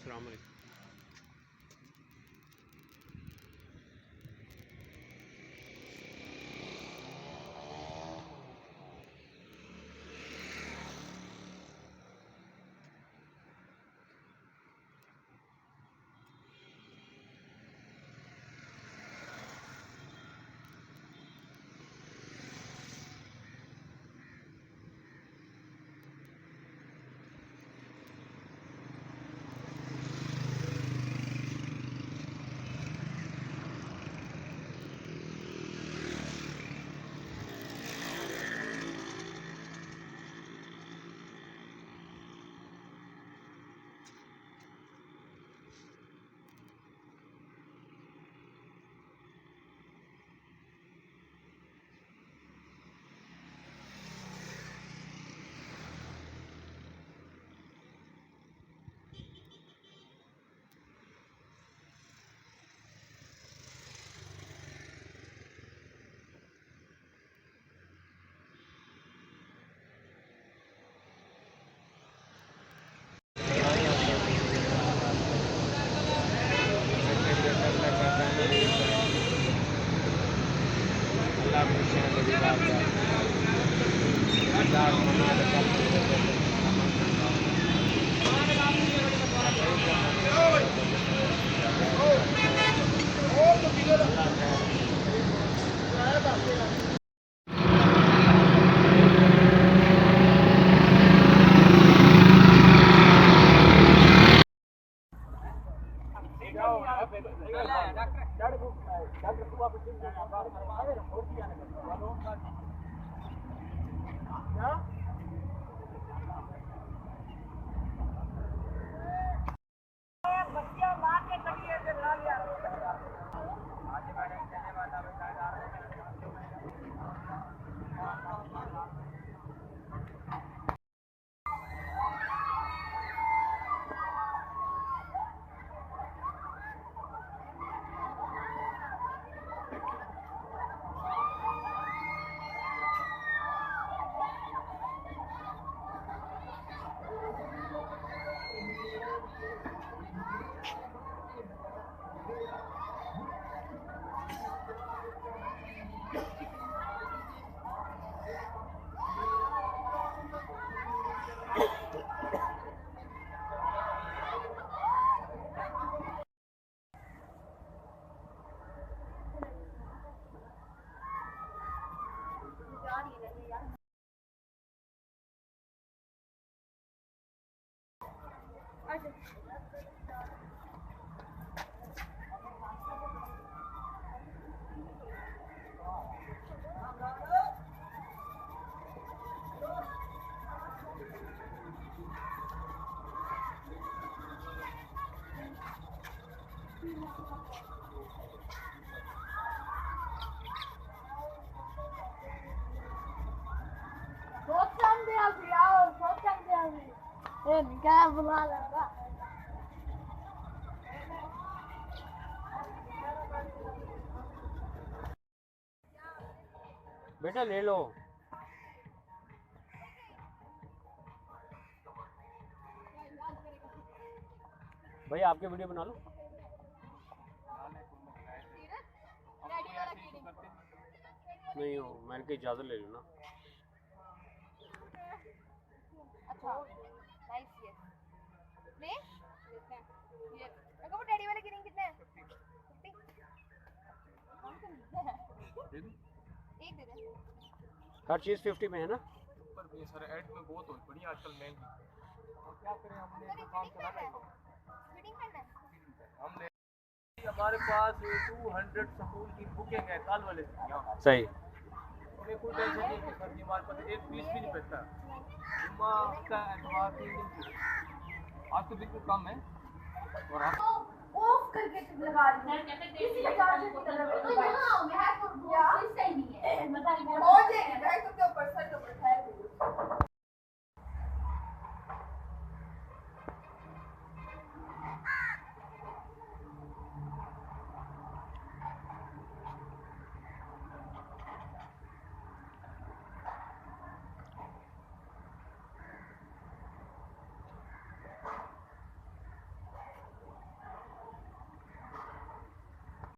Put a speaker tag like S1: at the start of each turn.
S1: अस्सलाम वालेकुम। बेटा ले लो। भाई आपके वीडियो बना लो। नहीं हो मैंने कही इजाजत ले लो ना।
S2: अच्छा नाइस ये ले लेते हैं ये अगर वो डैडी वाले गिरिंग कितने हैं 50 कौन से दे दो एक दे दे
S1: हर चीज 50 में है ना।
S3: पर ये सर ऐड में बहुत हो पड़ी आजकल महंगी और क्या करें हमने तो काम चलाना है
S2: फिटिंग करना है
S3: हमने हमारे पास 200 स्कूल की बुकिंग है कल वाले यहाँ
S1: सही।
S3: हमें कोई टेंशन नहीं कि सर जी हमारे पास एक पीस भी नहीं बचता जुम्मा का एतवार 3 दिन की आज तो बिल्कुल कम है और आप
S2: ऑफ करके लगा दी किसी का चार्ज नहीं कर रहा